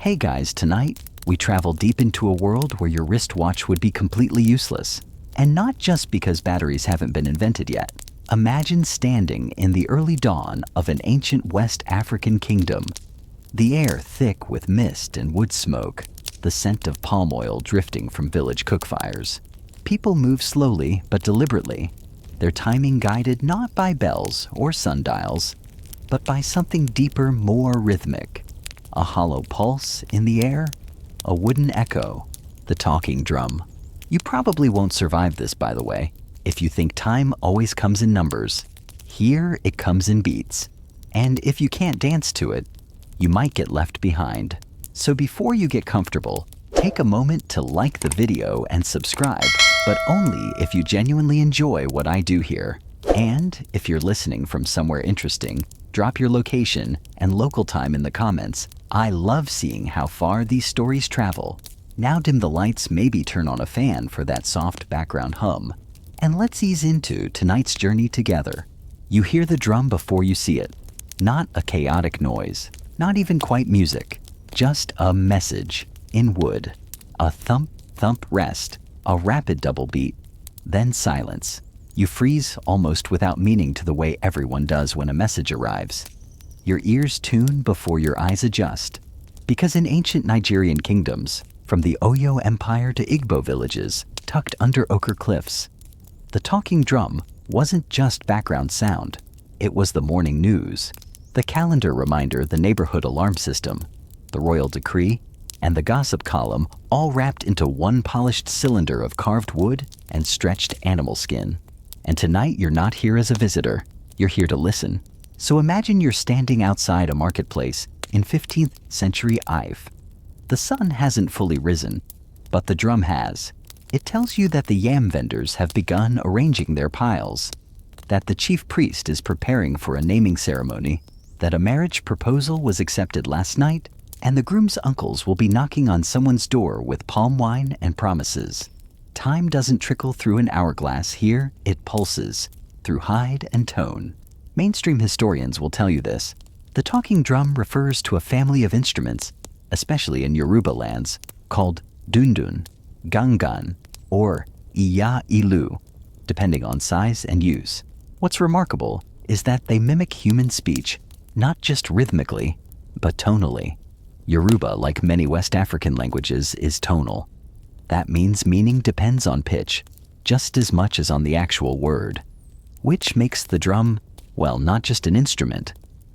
Hey guys, tonight we travel deep into a world where your wristwatch would be completely useless. And not just because batteries haven't been invented yet. Imagine standing in the early dawn of an ancient West African kingdom. The air thick with mist and wood smoke, the scent of palm oil drifting from village cook fires. People move slowly but deliberately, their timing guided not by bells or sundials, but by something deeper, more rhythmic. A hollow pulse in the air, a wooden echo, the talking drum. You probably won't survive this, by the way, if you think time always comes in numbers. Here it comes in beats. And if you can't dance to it, you might get left behind. So before you get comfortable, take a moment to like the video and subscribe, but only if you genuinely enjoy what I do here. And if you're listening from somewhere interesting, drop your location and local time in the comments. I love seeing how far these stories travel. Now dim the lights, maybe turn on a fan for that soft background hum. And let's ease into tonight's journey together. You hear the drum before you see it. Not a chaotic noise, not even quite music, just a message in wood. A thump, thump rest, a rapid double beat, then silence. You freeze almost without meaning to the way everyone does when a message arrives. Your ears tune before your eyes adjust. Because in ancient Nigerian kingdoms, from the Oyo Empire to Igbo villages tucked under ochre cliffs, the talking drum wasn't just background sound. It was the morning news, the calendar reminder, the neighborhood alarm system, the royal decree, and the gossip column, all wrapped into one polished cylinder of carved wood and stretched animal skin. And tonight you're not here as a visitor, you're here to listen. So imagine you're standing outside a marketplace in 15th century Ife. The sun hasn't fully risen, but the drum has. It tells you that the yam vendors have begun arranging their piles, that the chief priest is preparing for a naming ceremony, that a marriage proposal was accepted last night, and the groom's uncles will be knocking on someone's door with palm wine and promises. Time doesn't trickle through an hourglass here, it pulses through hide and tone. Mainstream historians will tell you this. The talking drum refers to a family of instruments, especially in Yoruba lands, called dundun, gangan, or iya ilu, depending on size and use. What's remarkable is that they mimic human speech, not just rhythmically, but tonally. Yoruba, like many West African languages, is tonal. That means meaning depends on pitch, just as much as on the actual word, which makes the drum, well, not just an instrument,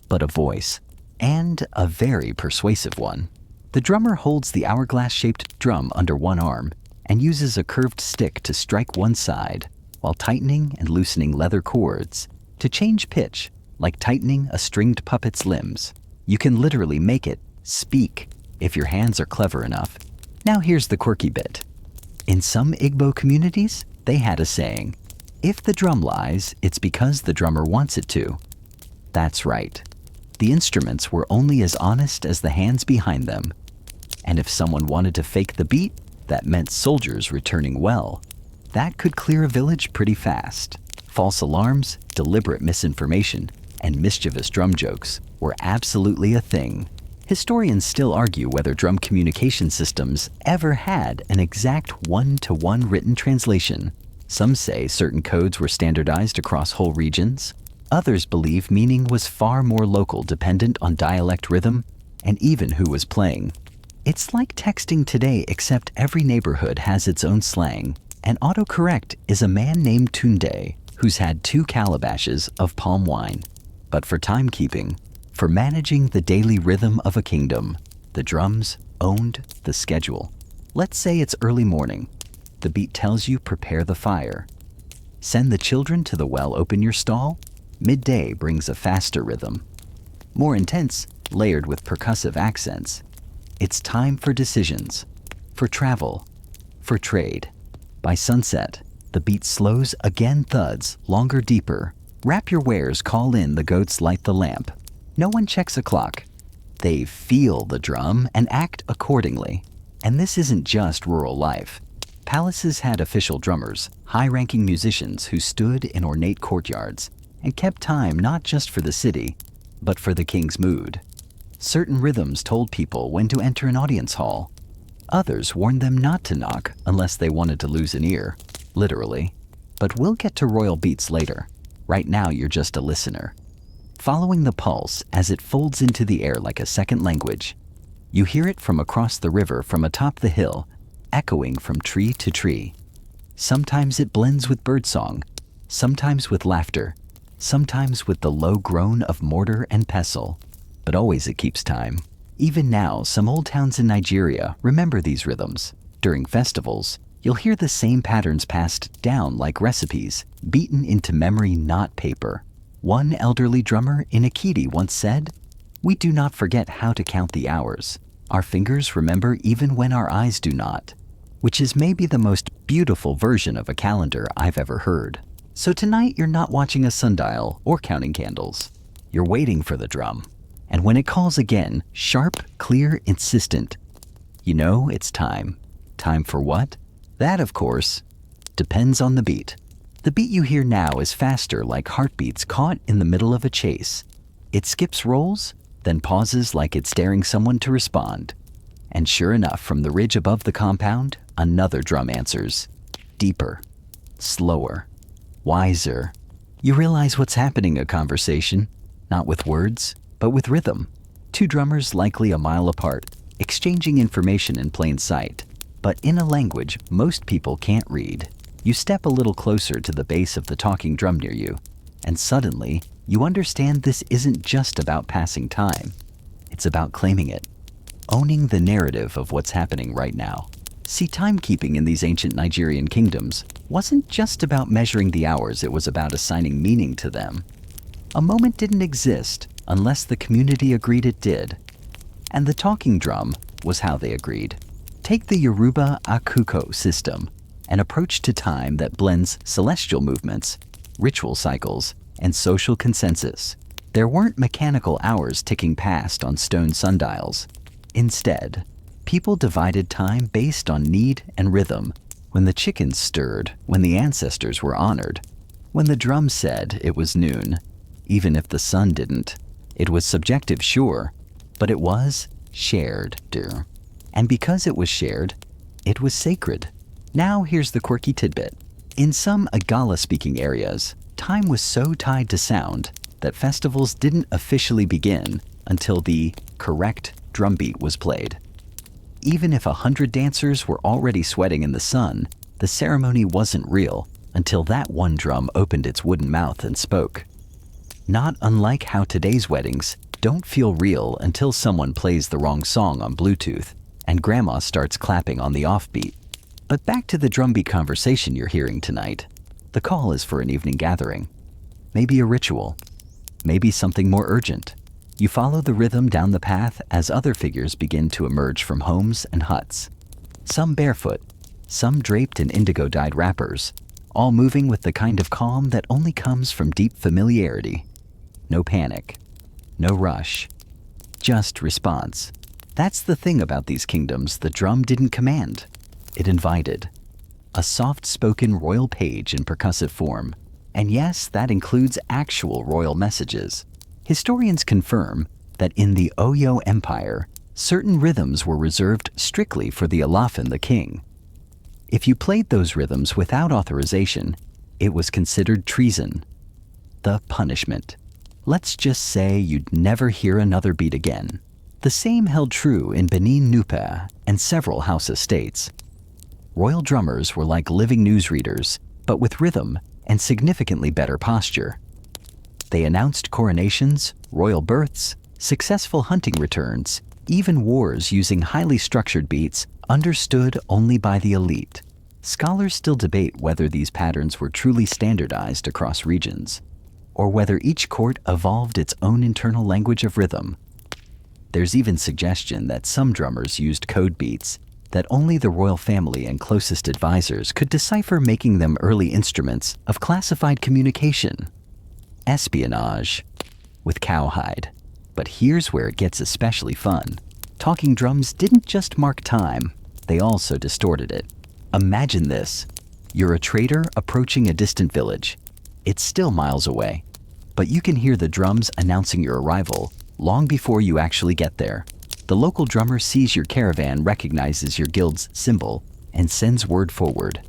but a voice, and a very persuasive one. The drummer holds the hourglass-shaped drum under one arm and uses a curved stick to strike one side, while tightening and loosening leather cords to change pitch, like tightening a stringed puppet's limbs. You can literally make it speak if your hands are clever enough. Now here's the quirky bit. In some Igbo communities, they had a saying, if the drum lies, it's because the drummer wants it to. That's right. The instruments were only as honest as the hands behind them. And if someone wanted to fake the beat, that meant soldiers returning well. That could clear a village pretty fast. False alarms, deliberate misinformation, and mischievous drum jokes were absolutely a thing. Historians still argue whether drum communication systems ever had an exact one-to-one written translation. Some say certain codes were standardized across whole regions. Others believe meaning was far more local, dependent on dialect rhythm and even who was playing. It's like texting today, except every neighborhood has its own slang. And autocorrect is a man named Tunde who's had 2 calabashes of palm wine. But for timekeeping, for managing the daily rhythm of a kingdom, the drums owned the schedule. Let's say it's early morning. The beat tells you prepare the fire. Send the children to the well, open your stall. Midday brings a faster rhythm, more intense, layered with percussive accents. It's time for decisions, for travel, for trade. By sunset, the beat slows, again thuds, longer, deeper. Wrap your wares, call in, the goats light the lamp. No one checks a clock. They feel the drum and act accordingly. And this isn't just rural life. Palaces had official drummers, high-ranking musicians who stood in ornate courtyards and kept time not just for the city, but for the king's mood. Certain rhythms told people when to enter an audience hall. Others warned them not to knock unless they wanted to lose an ear, literally. But we'll get to royal beats later. Right now you're just a listener. Following the pulse as it folds into the air like a second language. You hear it from across the river, from atop the hill, echoing from tree to tree. Sometimes it blends with birdsong, sometimes with laughter, sometimes with the low groan of mortar and pestle. But always it keeps time. Even now, some old towns in Nigeria remember these rhythms. During festivals, you'll hear the same patterns passed down like recipes, beaten into memory, not paper. One elderly drummer in Akiti once said, "We do not forget how to count the hours. Our fingers remember even when our eyes do not," which is maybe the most beautiful version of a calendar I've ever heard. So tonight you're not watching a sundial or counting candles. You're waiting for the drum. And when it calls again, sharp, clear, insistent, you know it's time. Time for what? That, of course, depends on the beat. The beat you hear now is faster, like heartbeats caught in the middle of a chase. It skips rolls, then pauses like it's daring someone to respond. And sure enough, from the ridge above the compound, another drum answers. Deeper, slower, wiser. You realize what's happening: a conversation, not with words, but with rhythm. Two drummers likely a mile apart, exchanging information in plain sight, but in a language most people can't read. You step a little closer to the base of the talking drum near you, and suddenly you understand this isn't just about passing time. It's about claiming it, owning the narrative of what's happening right now. See, timekeeping in these ancient Nigerian kingdoms wasn't just about measuring the hours, it was about assigning meaning to them. A moment didn't exist unless the community agreed it did. And the talking drum was how they agreed. Take the Yoruba akuko system, an approach to time that blends celestial movements, ritual cycles, and social consensus. There weren't mechanical hours ticking past on stone sundials. Instead, people divided time based on need and rhythm. When the chickens stirred, when the ancestors were honored, when the drum said it was noon, even if the sun didn't. It was subjective, sure, but it was shared, dear. And because it was shared, it was sacred. Now here's the quirky tidbit. In some Igala-speaking areas, time was so tied to sound that festivals didn't officially begin until the correct drumbeat was played. Even if 100 dancers were already sweating in the sun, the ceremony wasn't real until that one drum opened its wooden mouth and spoke. Not unlike how today's weddings don't feel real until someone plays the wrong song on Bluetooth and grandma starts clapping on the offbeat. But back to the drumbeat conversation you're hearing tonight. The call is for an evening gathering. Maybe a ritual. Maybe something more urgent. You follow the rhythm down the path as other figures begin to emerge from homes and huts. Some barefoot, some draped in indigo-dyed wrappers, all moving with the kind of calm that only comes from deep familiarity. No panic, no rush, just response. That's the thing about these kingdoms: the drum didn't command, it invited. A soft-spoken royal page in percussive form. And yes, that includes actual royal messages. Historians confirm that in the Oyo Empire, certain rhythms were reserved strictly for the Alafin, the king. If you played those rhythms without authorization, it was considered treason. The punishment. Let's just say you'd never hear another beat again. The same held true in Benin Nupe and several house estates. Royal drummers were like living newsreaders, but with rhythm and significantly better posture. They announced coronations, royal births, successful hunting returns, even wars using highly structured beats understood only by the elite. Scholars still debate whether these patterns were truly standardized across regions, or whether each court evolved its own internal language of rhythm. There's even suggestion that some drummers used code beats that only the royal family and closest advisors could decipher, making them early instruments of classified communication. Espionage with cowhide. But here's where it gets especially fun. Talking drums didn't just mark time, they also distorted it. Imagine this. You're a trader approaching a distant village. It's still miles away, but you can hear the drums announcing your arrival long before you actually get there. The local drummer sees your caravan, recognizes your guild's symbol, and sends word forward.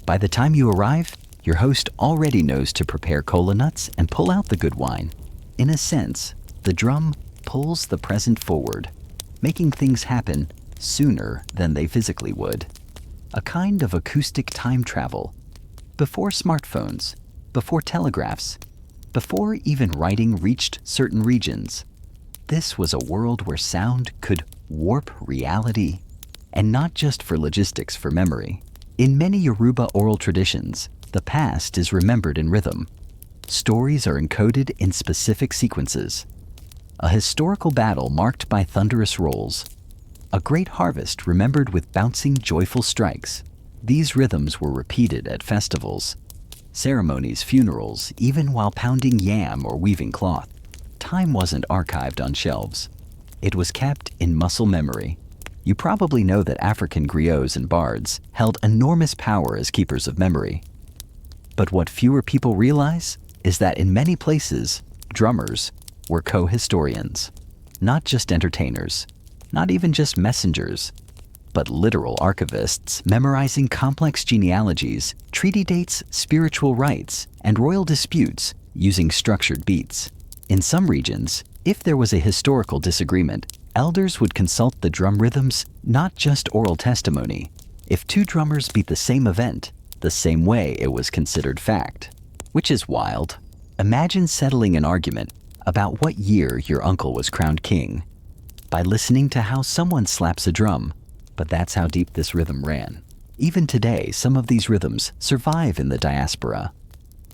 By the time you arrive, your host already knows to prepare cola nuts and pull out the good wine. In a sense, the drum pulls the present forward, making things happen sooner than they physically would. A kind of acoustic time travel. Before smartphones, before telegraphs, before even writing reached certain regions, this was a world where sound could warp reality, and not just for logistics, for memory. In many Yoruba oral traditions, the past is remembered in rhythm. Stories are encoded in specific sequences. A historical battle marked by thunderous rolls. A great harvest remembered with bouncing, joyful strikes. These rhythms were repeated at festivals, ceremonies, funerals, even while pounding yam or weaving cloth. Time wasn't archived on shelves. It was kept in muscle memory. You probably know that African griots and bards held enormous power as keepers of memory. But what fewer people realize is that in many places, drummers were co-historians, not just entertainers, not even just messengers, but literal archivists memorizing complex genealogies, treaty dates, spiritual rites, and royal disputes using structured beats. In some regions, if there was a historical disagreement, elders would consult the drum rhythms, not just oral testimony. If two drummers beat the same event, the same way, it was considered fact. Which is wild. Imagine settling an argument about what year your uncle was crowned king by listening to how someone slaps a drum. But that's how deep this rhythm ran. Even today, some of these rhythms survive in the diaspora.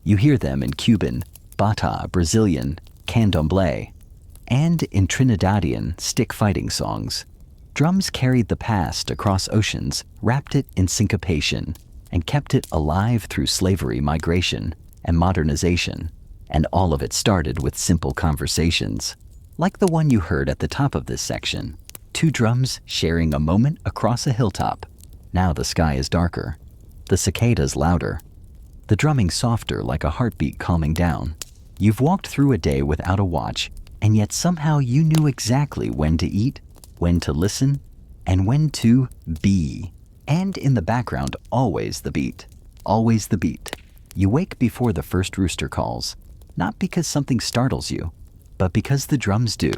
You hear them in Cuban, Bata, Brazilian, candomblé, and in Trinidadian stick fighting songs. Drums carried the past across oceans, wrapped it in syncopation, and kept it alive through slavery, migration, and modernization. And all of it started with simple conversations, like the one you heard at the top of this section. Two drums sharing a moment across a hilltop. Now the sky is darker, the cicadas louder, the drumming softer like a heartbeat calming down. You've walked through a day without a watch, and yet somehow you knew exactly when to eat, when to listen, and when to be. And in the background, always the beat. Always the beat. You wake before the first rooster calls, not because something startles you, but because the drums do.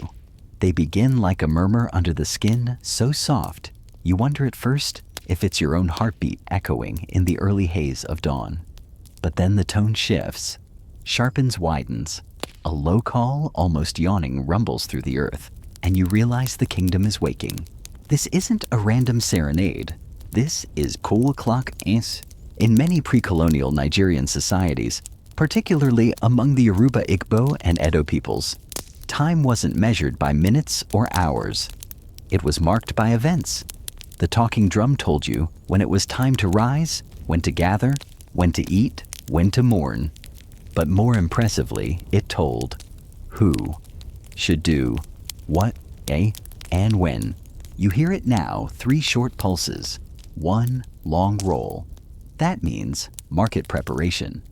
They begin like a murmur under the skin, so soft, you wonder at first if it's your own heartbeat echoing in the early haze of dawn. But then the tone shifts, sharpens, widens. A low call, almost yawning, rumbles through the earth, and you realize the kingdom is waking. This isn't a random serenade. This is Kool O'Clock Ins. In many pre-colonial Nigerian societies, particularly among the Yoruba, Igbo, and Edo peoples, time wasn't measured by minutes or hours. It was marked by events. The talking drum told you when it was time to rise, when to gather, when to eat, when to mourn. But more impressively, it told who should do what, and when. You hear it now, 3 short pulses, 1 long roll. That means market preparation.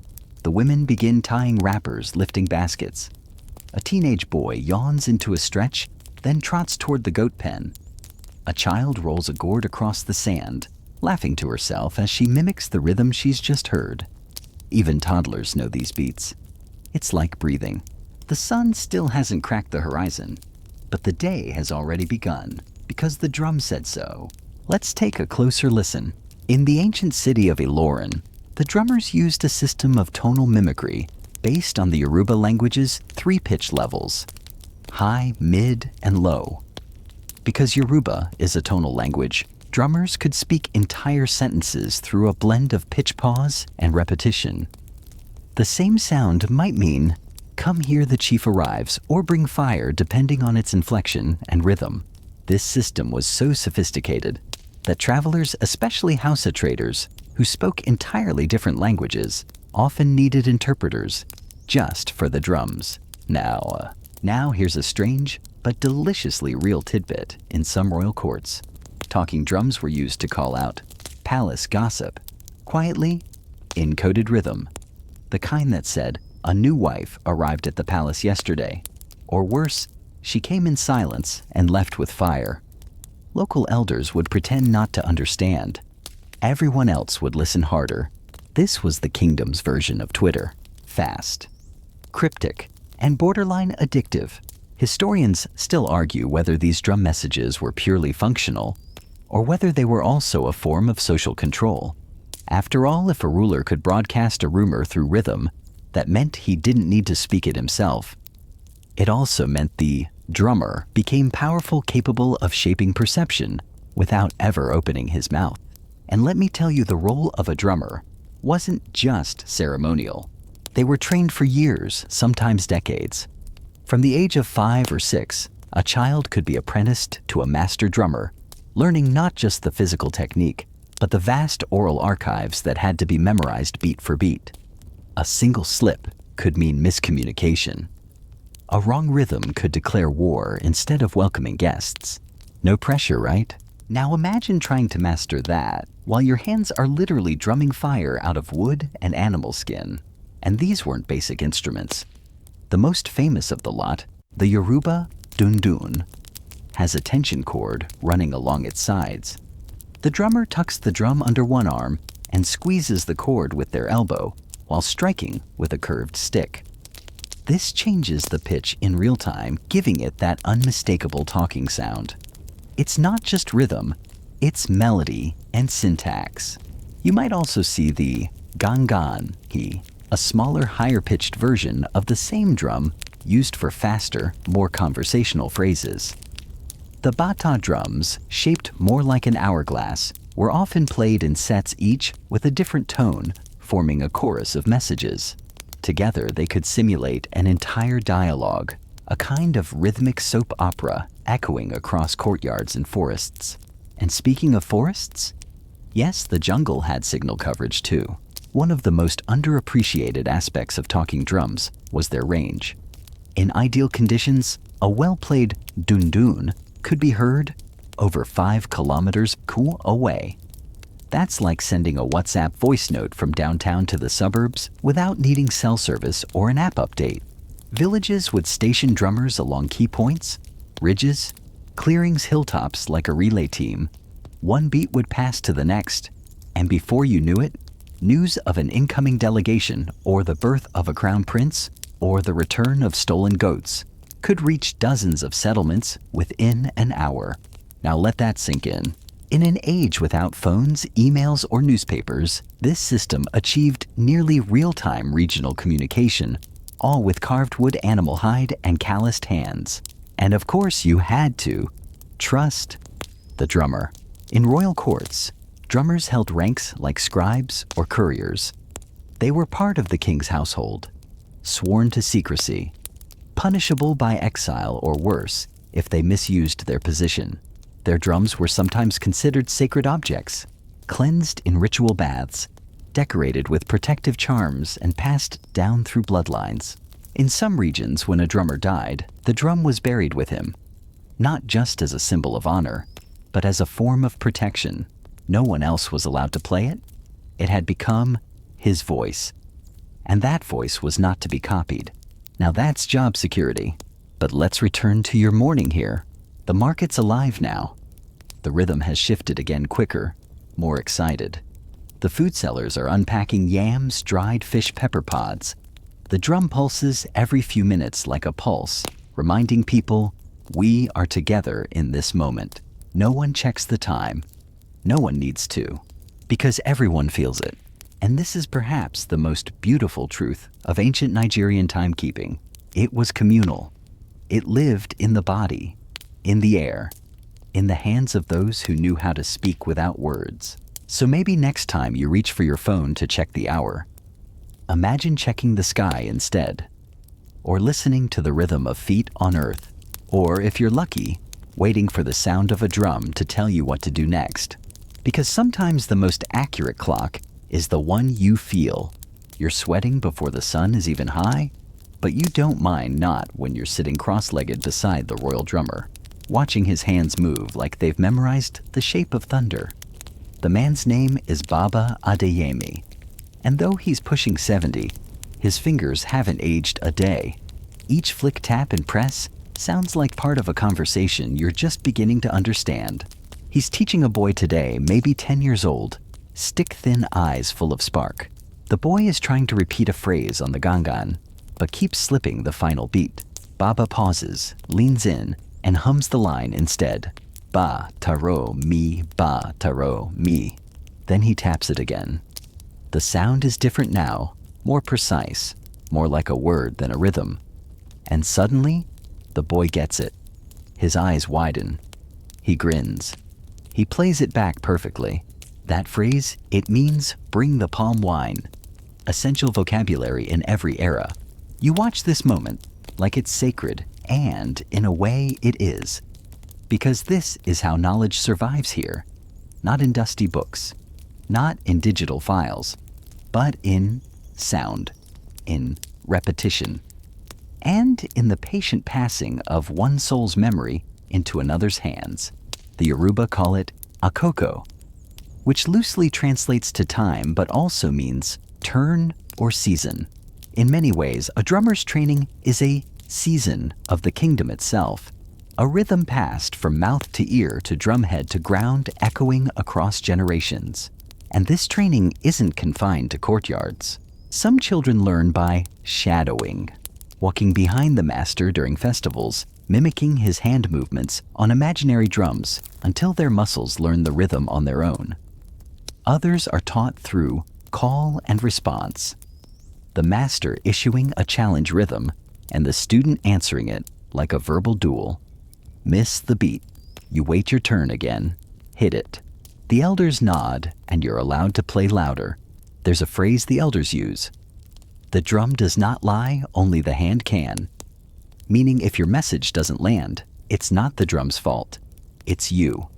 The women begin tying wrappers, lifting baskets. A teenage boy yawns into a stretch, then trots toward the goat pen. A child rolls a gourd across the sand, laughing to herself as she mimics the rhythm she's just heard. Even toddlers know these beats. It's like breathing. The sun still hasn't cracked the horizon, but the day has already begun, because the drum said so. Let's take a closer listen. In the ancient city of Ilorin, the drummers used a system of tonal mimicry based on the Yoruba language's 3 pitch levels: high, mid, and low. Because Yoruba is a tonal language, drummers could speak entire sentences through a blend of pitch pause and repetition. The same sound might mean, "Come here, the chief arrives," or "Bring fire," depending on its inflection and rhythm. This system was so sophisticated that travelers, especially Hausa traders, who spoke entirely different languages, often needed interpreters just for the drums. Now here's a strange but deliciously real tidbit. In some royal courts, talking drums were used to call out palace gossip, quietly, in coded rhythm, the kind that said, "A new wife arrived at the palace yesterday," or worse, She came in silence and left with fire. Local elders would pretend not to understand. Everyone else would listen harder. This was the kingdom's version of Twitter. Fast, cryptic, and borderline addictive. Historians still argue whether these drum messages were purely functional or whether they were also a form of social control. After all, if a ruler could broadcast a rumor through rhythm, that meant he didn't need to speak it himself. It also meant the drummer became powerful, capable of shaping perception without ever opening his mouth. And let me tell you, the role of a drummer wasn't just ceremonial. They were trained for years, sometimes decades. From the age of 5 or 6, a child could be apprenticed to a master drummer, learning not just the physical technique, but the vast oral archives that had to be memorized beat for beat. A single slip could mean miscommunication. A wrong rhythm could declare war instead of welcoming guests. No pressure, right? Now imagine trying to master that while your hands are literally drumming fire out of wood and animal skin. And these weren't basic instruments. The most famous of the lot, the Yoruba dundun, has a tension cord running along its sides. The drummer tucks the drum under one arm and squeezes the cord with their elbow while striking with a curved stick. This changes the pitch in real time, giving it that unmistakable talking sound. It's not just rhythm, it's melody and syntax. You might also see the gangan-hi, a smaller, higher-pitched version of the same drum used for faster, more conversational phrases. The bata drums, shaped more like an hourglass, were often played in sets, each with a different tone, forming a chorus of messages. Together, they could simulate an entire dialogue, a kind of rhythmic soap opera echoing across courtyards and forests. And speaking of forests, yes, the jungle had signal coverage too. One of the most underappreciated aspects of talking drums was their range. In ideal conditions, a well-played dundun could be heard over 5 kilometers away. That's like sending a WhatsApp voice note from downtown to the suburbs without needing cell service or an app update. Villages would station drummers along key points, ridges, clearings, hilltops like a relay team. One beat would pass to the next, and before you knew it, news of an incoming delegation or the birth of a crown prince or the return of stolen goats could reach dozens of settlements within an hour. Now let that sink in. In an age without phones, emails, or newspapers, this system achieved nearly real-time regional communication, all with carved wood, animal hide, and calloused hands. And of course, you had to trust the drummer. In royal courts, drummers held ranks like scribes or couriers. They were part of the king's household, sworn to secrecy, punishable by exile or worse if they misused their position. Their drums were sometimes considered sacred objects, cleansed in ritual baths, decorated with protective charms, and passed down through bloodlines. In some regions, when a drummer died, the drum was buried with him, not just as a symbol of honor, but as a form of protection. No one else was allowed to play it. It had become his voice, and that voice was not to be copied. Now that's job security. But let's return to your morning here. The market's alive now. The rhythm has shifted again, quicker, more excited. The food sellers are unpacking yams, dried fish, pepper pods. The drum pulses every few minutes like a pulse, reminding people, we are together in this moment. No one checks the time. No one needs to, because everyone feels it. And this is perhaps the most beautiful truth of ancient Nigerian timekeeping. It was communal. It lived in the body, in the air, in the hands of those who knew how to speak without words. So maybe next time you reach for your phone to check the hour, imagine checking the sky instead, or listening to the rhythm of feet on earth, or if you're lucky, waiting for the sound of a drum to tell you what to do next. Because sometimes the most accurate clock is the one you feel. You're sweating before the sun is even high, but you don't mind not when you're sitting cross-legged beside the royal drummer, watching his hands move like they've memorized the shape of thunder. The man's name is Baba Adeyemi, and though he's pushing 70, his fingers haven't aged a day. Each flick, tap, and press Sounds like part of a conversation you're just beginning to understand. He's teaching a boy today, maybe 10 years old, stick-thin eyes full of spark. The boy is trying to repeat a phrase on the gangan, but keeps slipping the final beat. Baba pauses, leans in, and hums the line instead. Ba, taro, mi, ba, taro, mi. Then he taps it again. The sound is different now, more precise, more like a word than a rhythm. And suddenly, the boy gets it. His eyes widen. He grins. He plays it back perfectly. That phrase, it means bring the palm wine. Essential vocabulary in every era. You watch this moment like it's sacred, and in a way it is. Because this is how knowledge survives here. Not in dusty books, not in digital files, but in sound, in repetition, and in the patient passing of one soul's memory into another's hands. The Yoruba call it akoko, which loosely translates to time but also means turn or season. In many ways, a drummer's training is a season of the kingdom itself, a rhythm passed from mouth to ear to drumhead to ground, echoing across generations. And this training isn't confined to courtyards. Some children learn by shadowing, walking behind the master during festivals, mimicking his hand movements on imaginary drums until their muscles learn the rhythm on their own. Others are taught through call and response, the master issuing a challenge rhythm and the student answering it like a verbal duel. Miss the beat, you wait your turn again, hit it. The elders nod and you're allowed to play louder. There's a phrase the elders use. The drum does not lie, only the hand can. Meaning if your message doesn't land, it's not the drum's fault. It's you.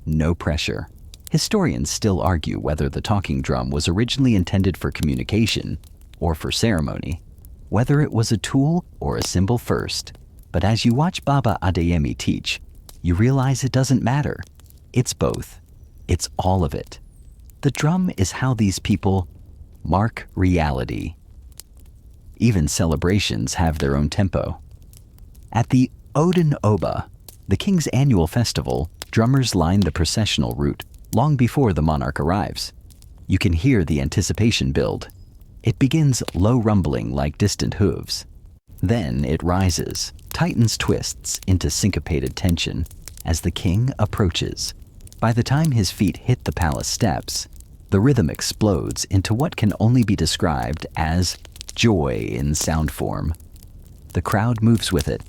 No pressure. Historians still argue whether the talking drum was originally intended for communication or for ceremony, whether it was a tool or a symbol first. But as you watch Baba Adeyemi teach, you realize it doesn't matter. It's both. It's all of it. The drum is how these people mark reality. Even celebrations have their own tempo. At the Odin Oba, the king's annual festival, drummers line the processional route long before the monarch arrives. You can hear the anticipation build. It begins low rumbling like distant hooves. Then it rises, tightens twists into syncopated tension as the king approaches. By the time his feet hit the palace steps, the rhythm explodes into what can only be described as joy in sound form. The crowd moves with it,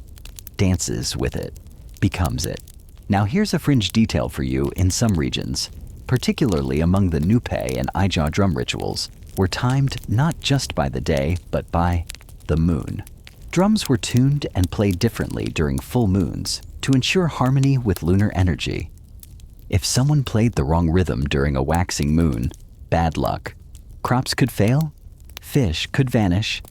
dances with it, becomes it. Now here's a fringe detail for you in some regions, particularly among the Nupe and Ija drum rituals, were timed not just by the day, but by the moon. Drums were tuned and played differently during full moons to ensure harmony with lunar energy. If someone played the wrong rhythm during a waxing moon, bad luck. Crops could fail, fish could vanish,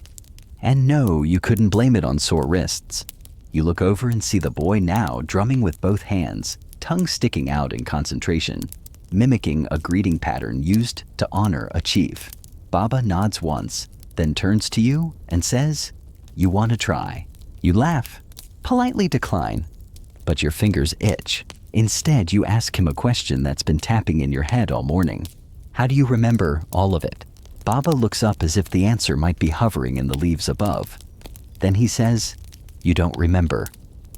and no, you couldn't blame it on sore wrists. You look over and see the boy now drumming with both hands, tongue sticking out in concentration, mimicking a greeting pattern used to honor a chief. Baba nods once, then turns to you and says, "You want to try?" You laugh, politely decline, but your fingers itch. Instead, you ask him a question that's been tapping in your head all morning. How do you remember all of it? Baba looks up as if the answer might be hovering in the leaves above. Then he says, "You don't remember.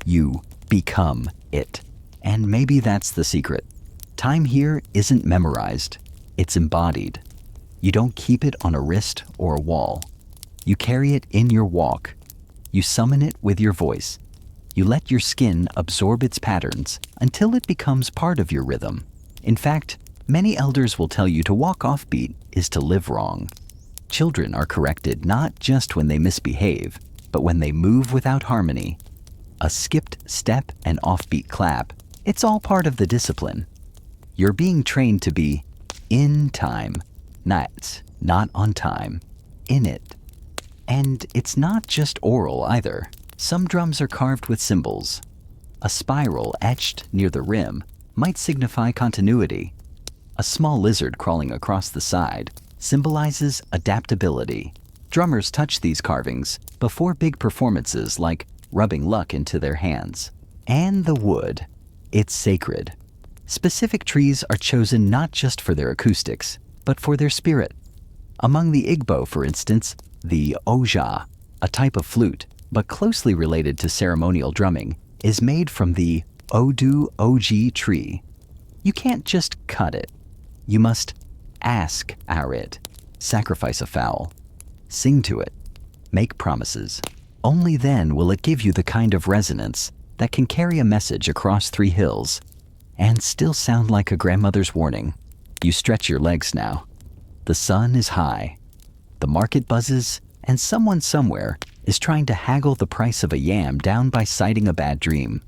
You become it." And maybe that's the secret. Time here isn't memorized. It's embodied. You don't keep it on a wrist or a wall. You carry it in your walk. You summon it with your voice. You let your skin absorb its patterns until it becomes part of your rhythm. In fact, many elders will tell you to walk offbeat is to live wrong. Children are corrected not just when they misbehave, but when they move without harmony. A skipped step and offbeat clap, it's all part of the discipline. You're being trained to be in time, not on time, in it. And it's not just oral either. Some drums are carved with symbols. A spiral etched near the rim might signify continuity. A small lizard crawling across the side symbolizes adaptability. Drummers touch these carvings before big performances like rubbing luck into their hands. And the wood. It's sacred. Specific trees are chosen not just for their acoustics, but for their spirit. Among the Igbo, for instance, the oja, a type of flute, but closely related to ceremonial drumming, is made from the odu oji tree. You can't just cut it. You must ask it, sacrifice a fowl, sing to it, make promises. Only then will it give you the kind of resonance that can carry a message across 3 hills and still sound like a grandmother's warning. You stretch your legs now. The sun is high. The market buzzes, and someone somewhere is trying to haggle the price of a yam down by citing a bad dream.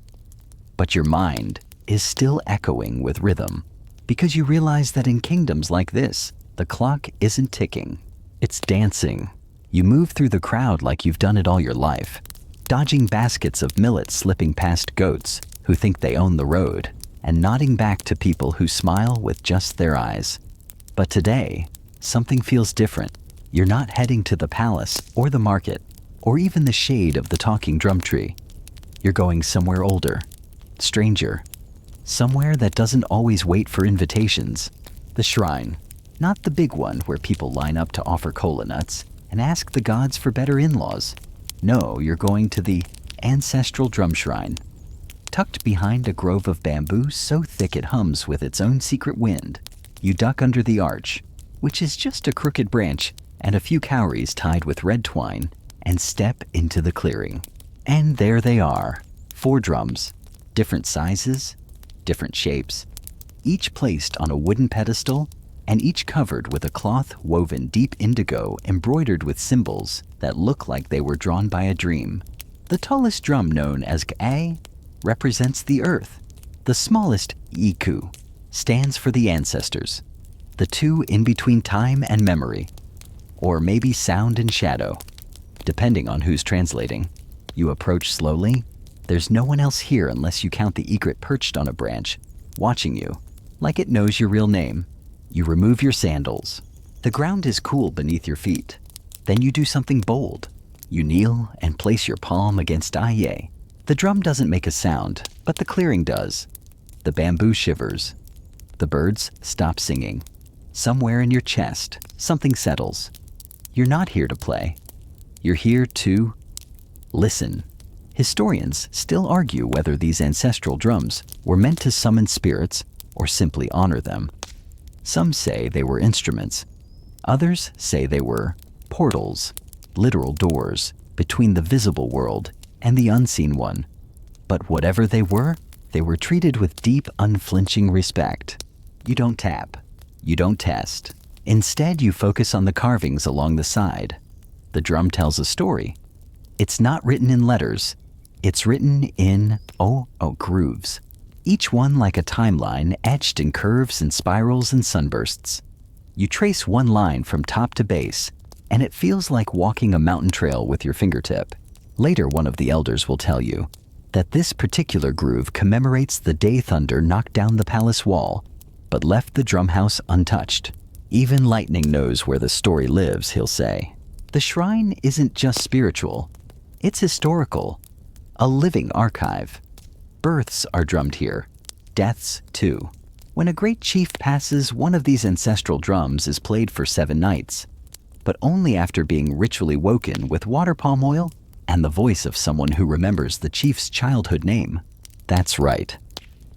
But your mind is still echoing with rhythm, because you realize that in kingdoms like this, the clock isn't ticking, it's dancing. You move through the crowd like you've done it all your life, dodging baskets of millet slipping past goats who think they own the road, and nodding back to people who smile with just their eyes. But today, something feels different. You're not heading to the palace or the market, or even the shade of the talking drum tree. You're going somewhere older, stranger, somewhere that doesn't always wait for invitations. The shrine, not the big one where people line up to offer cola nuts and ask the gods for better in-laws. No, you're going to the ancestral drum shrine, tucked behind a grove of bamboo so thick it hums with its own secret wind. You duck under the arch, which is just a crooked branch and a few cowries tied with red twine, and step into the clearing. And there they are, 4 drums, different sizes, different shapes, each placed on a wooden pedestal and each covered with a cloth woven deep indigo embroidered with symbols that look like they were drawn by a dream. The tallest drum, known as A, represents the earth. The smallest, Iku, stands for the ancestors. The 2 in between time and memory, or maybe sound and shadow, depending on who's translating. You approach slowly. There's no one else here unless you count the egret perched on a branch, watching you, like it knows your real name. You remove your sandals. The ground is cool beneath your feet. Then you do something bold. You kneel and place your palm against Aye. The drum doesn't make a sound, but the clearing does. The bamboo shivers. The birds stop singing. Somewhere in your chest, something settles. You're not here to play. You're here to listen. Historians still argue whether these ancestral drums were meant to summon spirits or simply honor them. Some say they were instruments. Others say they were portals, literal doors between the visible world and the unseen one. But whatever they were treated with deep, unflinching respect. You don't tap. You don't test. Instead, you focus on the carvings along the side. The drum tells a story. It's not written in letters. It's written in, grooves. Each one like a timeline etched in curves and spirals and sunbursts. You trace one line from top to base, and it feels like walking a mountain trail with your fingertip. Later, one of the elders will tell you that this particular groove commemorates the day thunder knocked down the palace wall, but left the drumhouse untouched. Even lightning knows where the story lives, he'll say. The shrine isn't just spiritual, it's historical, a living archive. Births are drummed here, deaths too. When a great chief passes, one of these ancestral drums is played for 7 nights, but only after being ritually woken with water palm oil and the voice of someone who remembers the chief's childhood name. That's right.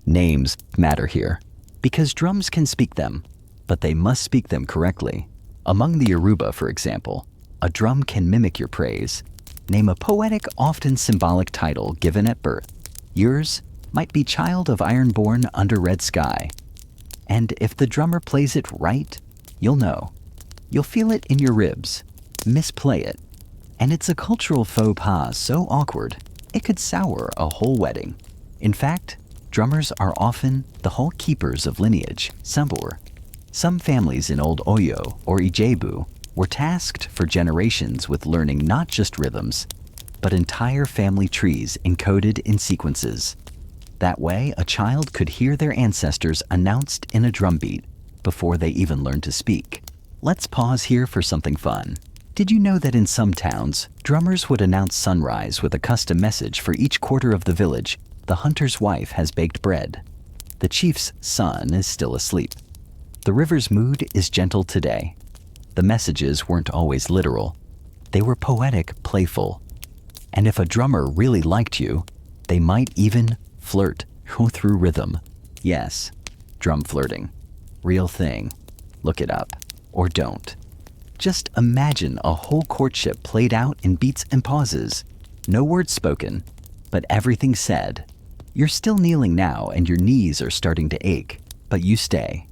Names matter here, because drums can speak them, but they must speak them correctly. Among the Yoruba, for example, a drum can mimic your praise. Name a poetic, often symbolic title given at birth. Yours might be Child of Iron-born Under Red Sky. And if the drummer plays it right, you'll know. You'll feel it in your ribs. Misplay it. And it's a cultural faux pas so awkward, it could sour a whole wedding. In fact, drummers are often the whole keepers of lineage, sambur. Some families in Old Oyo or Ijebu were tasked for generations with learning not just rhythms, but entire family trees encoded in sequences. That way, a child could hear their ancestors announced in a drumbeat before they even learned to speak. Let's pause here for something fun. Did you know that in some towns, drummers would announce sunrise with a custom message for each quarter of the village? The hunter's wife has baked bread. The chief's son is still asleep. The river's mood is gentle today. The messages weren't always literal. They were poetic, playful. And if a drummer really liked you, they might even flirt through rhythm. Yes, drum flirting. Real thing. Look it up. Or don't. Just imagine a whole courtship played out in beats and pauses. No words spoken, but everything said. You're still kneeling now and your knees are starting to ache, but you stay.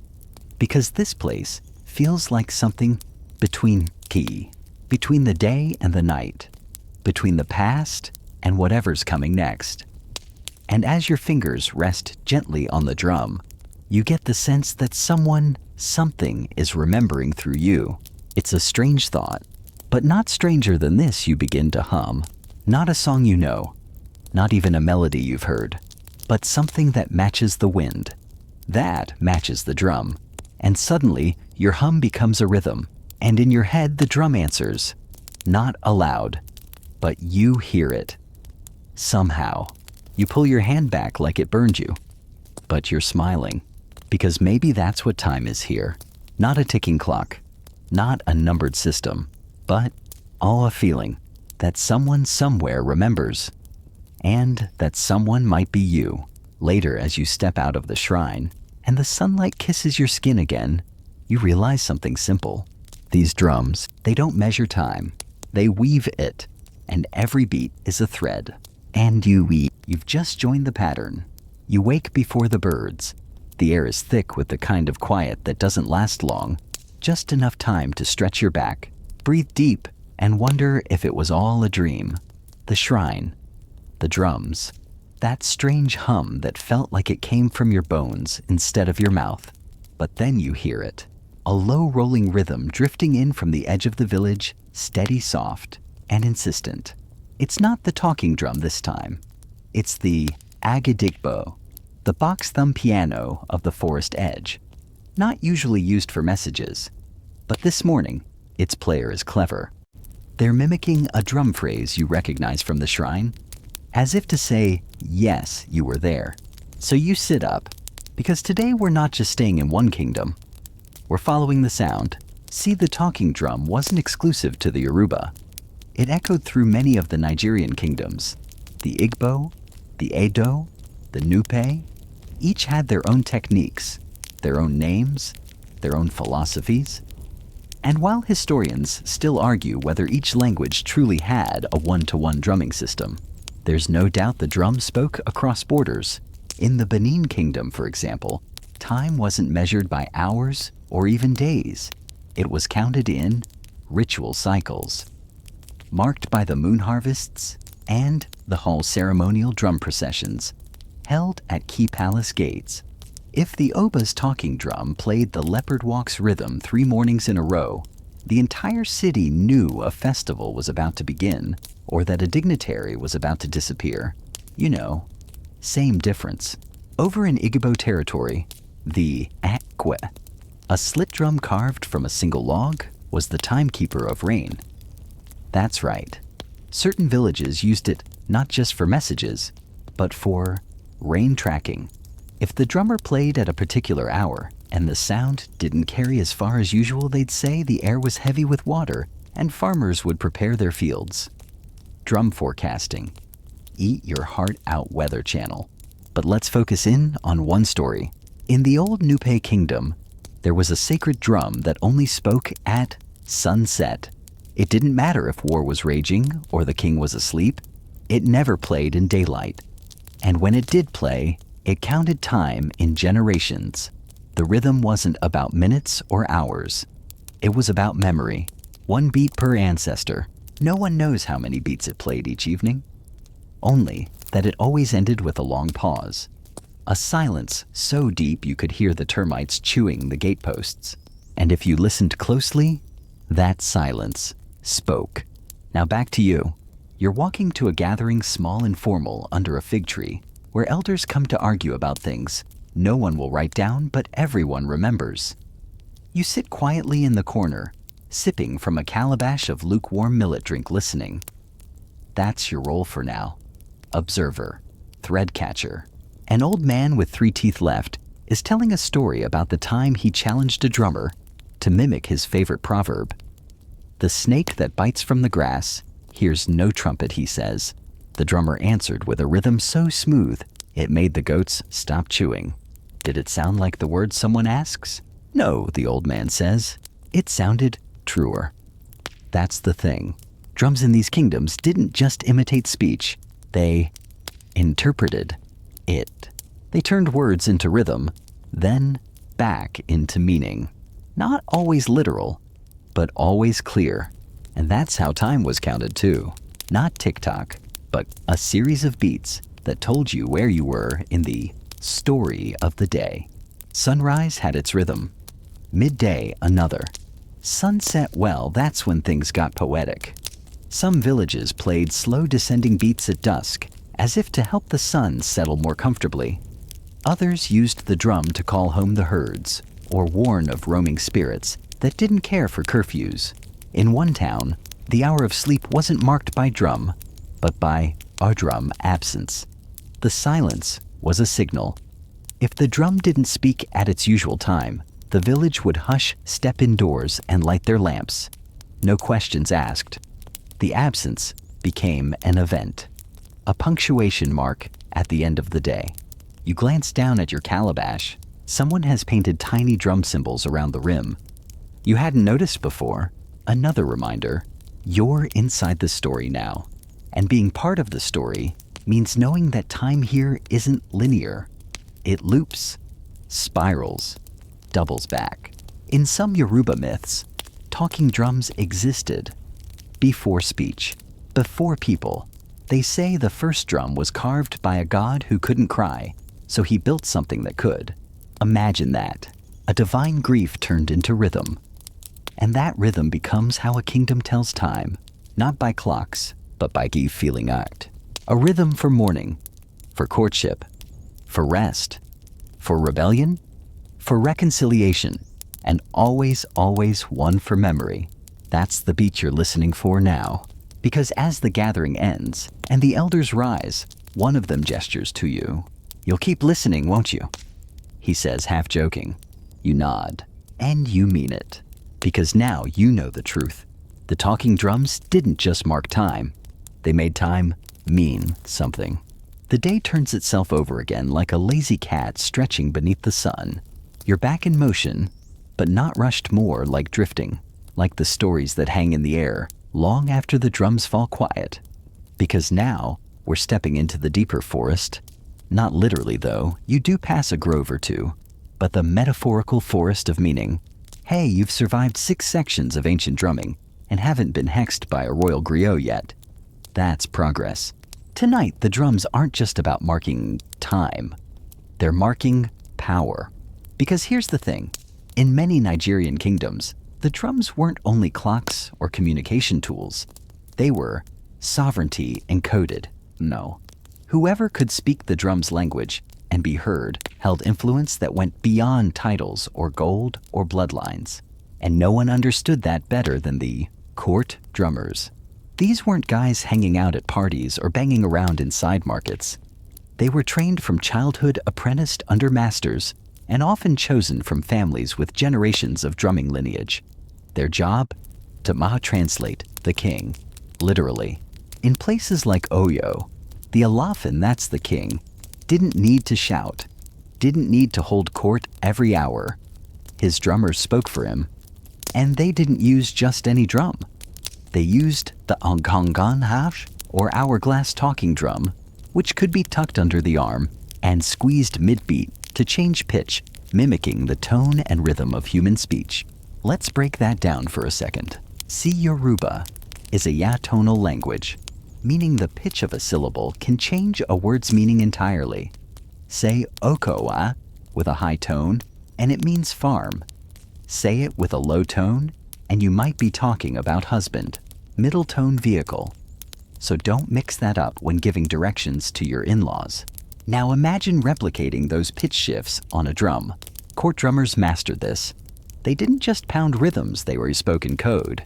Because this place feels like something between the day and the night, between the past and whatever's coming next. And as your fingers rest gently on the drum, you get the sense that something is remembering through you. It's a strange thought, but not stranger than this. You begin to hum. Not a song you know, not even a melody you've heard, but something that matches the wind, that matches the drum. And suddenly, your hum becomes a rhythm, and in your head the drum answers. Not aloud, but you hear it. Somehow, you pull your hand back like it burned you, but you're smiling, because maybe that's what time is here. Not a ticking clock, not a numbered system, but all a feeling that someone somewhere remembers, and that someone might be you. Later, as you step out of the shrine, and the sunlight kisses your skin again, you realize something simple. These drums, they don't measure time, they weave it, and every beat is a thread. And you've just joined the pattern. You wake before the birds. The air is thick with the kind of quiet that doesn't last long, just enough time to stretch your back, breathe deep, and wonder if it was all a dream. The shrine, the drums, that strange hum that felt like it came from your bones instead of your mouth. But then you hear it, a low rolling rhythm drifting in from the edge of the village, steady, soft, and insistent. It's not the talking drum this time. It's the agidigbo, the box thumb piano of the forest edge. Not usually used for messages, but this morning, its player is clever. They're mimicking a drum phrase you recognize from the shrine, as if to say, yes, you were there. So you sit up, because today we're not just staying in one kingdom. We're following the sound. See, the talking drum wasn't exclusive to the Yoruba. It echoed through many of the Nigerian kingdoms. The Igbo, the Edo, the Nupe, each had their own techniques, their own names, their own philosophies. And while historians still argue whether each language truly had a one-to-one drumming system, there's no doubt the drum spoke across borders. In the Benin kingdom, for example, time wasn't measured by hours or even days. It was counted in ritual cycles, marked by the moon harvests and the whole ceremonial drum processions held at key palace gates. If the Oba's talking drum played the leopard walk's rhythm 3 mornings in a row, the entire city knew a festival was about to begin or that a dignitary was about to disappear. You know, same difference. Over in Igbo territory, the akwe, a slit drum carved from a single log, was the timekeeper of rain. That's right. Certain villages used it not just for messages, but for rain tracking. If the drummer played at a particular hour and the sound didn't carry as far as usual, they'd say the air was heavy with water and farmers would prepare their fields. Drum forecasting. Eat your heart out weather channel. But let's focus in on one story. In the old Nupe kingdom, there was a sacred drum that only spoke at sunset. It didn't matter if war was raging or the king was asleep. It never played in daylight. And when it did play, it counted time in generations. The rhythm wasn't about minutes or hours. It was about memory. 1 beat per ancestor. No one knows how many beats it played each evening. Only that it always ended with a long pause. A silence so deep you could hear the termites chewing the gateposts. And if you listened closely, that silence spoke. Now back to you. You're walking to a gathering small and formal under a fig tree, where elders come to argue about things no one will write down, but everyone remembers. You sit quietly in the corner, sipping from a calabash of lukewarm millet drink listening. That's your role for now. Observer, thread catcher. An old man with 3 teeth left is telling a story about the time he challenged a drummer to mimic his favorite proverb. The snake that bites from the grass hears no trumpet, he says. The drummer answered with a rhythm so smooth it made the goats stop chewing. Did it sound like the word someone asks? No, the old man says. It sounded truer. That's the thing. Drums in these kingdoms didn't just imitate speech, they interpreted it. They turned words into rhythm, then back into meaning. Not always literal, but always clear. And that's how time was counted too. Not tick-tock, but a series of beats that told you where you were in the story of the day. Sunrise had its rhythm. Midday, another. Sunset, well, that's when things got poetic. Some villages played slow descending beats at dusk, as if to help the sun settle more comfortably. Others used the drum to call home the herds, or warn of roaming spirits that didn't care for curfews. In one town, the hour of sleep wasn't marked by drum, but by a drum absence. The silence was a signal. If the drum didn't speak at its usual time, the village would hush, step indoors, and light their lamps. No questions asked. The absence became an event, a punctuation mark at the end of the day. You glance down at your calabash. Someone has painted tiny drum symbols around the rim. You hadn't noticed before. Another reminder, you're inside the story now. And being part of the story means knowing that time here isn't linear. It loops, spirals, doubles back. In some Yoruba myths, talking drums existed before speech, before people. They say the first drum was carved by a god who couldn't cry, so he built something that could. Imagine that. A divine grief turned into rhythm. And that rhythm becomes how a kingdom tells time, not by clocks, but by feeling act. A rhythm for mourning, for courtship, for rest, for rebellion, for reconciliation, and always, always one for memory. That's the beat you're listening for now. Because as the gathering ends and the elders rise, one of them gestures to you. You'll keep listening, won't you? He says, half joking. You nod, and you mean it. Because now you know the truth. The talking drums didn't just mark time. They made time mean something. The day turns itself over again like a lazy cat stretching beneath the sun. You're back in motion, but not rushed more, like drifting, like the stories that hang in the air long after the drums fall quiet. Because now we're stepping into the deeper forest. Not literally, though. You do pass a grove or two, but the metaphorical forest of meaning. Hey, you've survived 6 sections of ancient drumming and haven't been hexed by a royal griot yet. That's progress. Tonight, the drums aren't just about marking time. They're marking power. Because here's the thing. In many Nigerian kingdoms, the drums weren't only clocks or communication tools. They were sovereignty encoded. No. Whoever could speak the drum's language and be heard held influence that went beyond titles or gold or bloodlines. And no one understood that better than the court drummers. These weren't guys hanging out at parties or banging around in side markets. They were trained from childhood, apprenticed under masters, and often chosen from families with generations of drumming lineage. Their job? To translate the king, literally. In places like Oyo, the Alafin, that's the king, didn't need to shout, didn't need to hold court every hour. His drummers spoke for him, and they didn't use just any drum. They used the ongongon hash, or hourglass talking drum, which could be tucked under the arm and squeezed mid-beat to change pitch, mimicking the tone and rhythm of human speech. Let's break that down for a second. See, Yoruba is a yatonal language, meaning the pitch of a syllable can change a word's meaning entirely. Say okowa with a high tone, and it means farm. Say it with a low tone, and you might be talking about husband. Middle tone vehicle. So don't mix that up when giving directions to your in-laws. Now imagine replicating those pitch shifts on a drum. Court drummers mastered this. They didn't just pound rhythms, they were spoken code.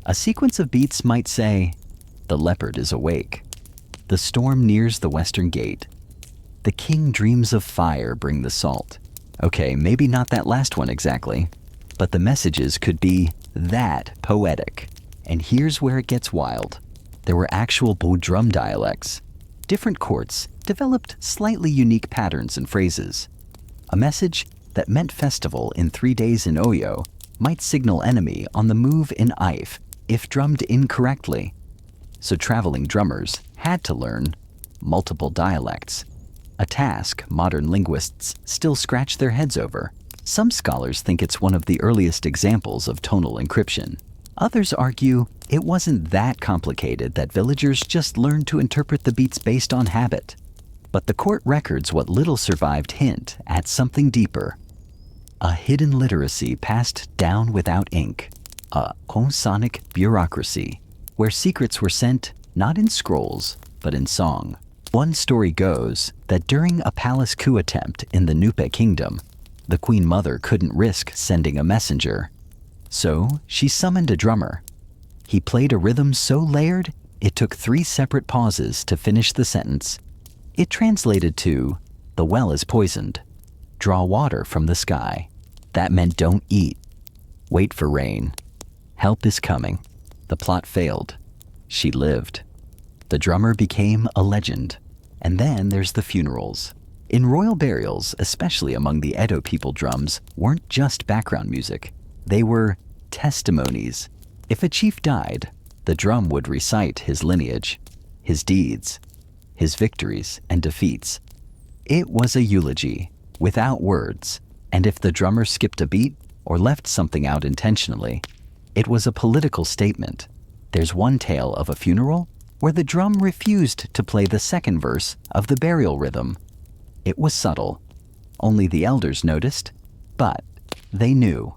A sequence of beats might say, "The leopard is awake. The storm nears the western gate. The king dreams of fire, bring the salt." Okay, maybe not that last one exactly, but the messages could be that poetic. And here's where it gets wild. There were actual Bo drum dialects. Different courts developed slightly unique patterns and phrases. A message that meant festival in 3 days in Oyo might signal enemy on the move in Ife if drummed incorrectly. So traveling drummers had to learn multiple dialects, a task modern linguists still scratch their heads over. Some scholars think it's one of the earliest examples of tonal encryption. Others argue it wasn't that complicated, that villagers just learned to interpret the beats based on habit. But the court records what little survived hint at something deeper. A hidden literacy passed down without ink, a consonic bureaucracy, where secrets were sent not in scrolls, but in song. One story goes that during a palace coup attempt in the Nupe kingdom, the queen mother couldn't risk sending a messenger. So she summoned a drummer. He played a rhythm so layered, it took 3 separate pauses to finish the sentence. It translated to, "The well is poisoned. Draw water from the sky." That meant don't eat. Wait for rain. Help is coming. The plot failed. She lived. The drummer became a legend. And then there's the funerals. In royal burials, especially among the Edo people, drums weren't just background music. They were testimonies. If a chief died, the drum would recite his lineage, his deeds, his victories and defeats. It was a eulogy, without words, and if the drummer skipped a beat or left something out intentionally, it was a political statement. There's one tale of a funeral where the drum refused to play the second verse of the burial rhythm. It was subtle. Only the elders noticed, but they knew.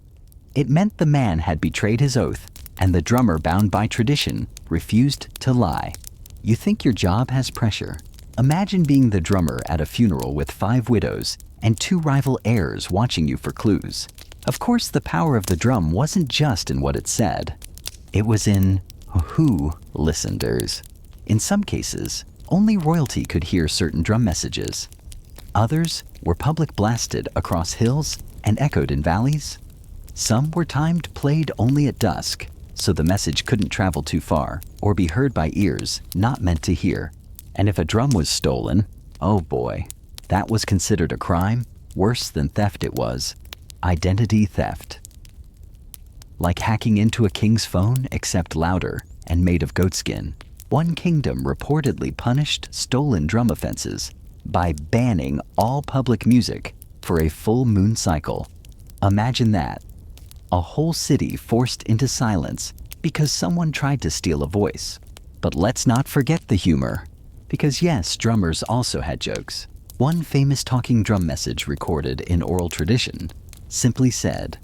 It meant the man had betrayed his oath, and the drummer, bound by tradition, refused to lie. You think your job has pressure? Imagine being the drummer at a funeral with 5 widows and 2 rival heirs watching you for clues. Of course, the power of the drum wasn't just in what it said. It was in who listeners. In some cases, only royalty could hear certain drum messages. Others were public blasted across hills and echoed in valleys. Some were timed played only at dusk, so the message couldn't travel too far or be heard by ears not meant to hear. And if a drum was stolen, oh boy, that was considered a crime. Worse than theft it was. Identity theft. Like hacking into a king's phone, except louder and made of goatskin. One kingdom reportedly punished stolen drum offenses by banning all public music for a full moon cycle. Imagine that. A whole city forced into silence because someone tried to steal a voice. But let's not forget the humor. Because yes, drummers also had jokes. One famous talking drum message recorded in oral tradition simply said,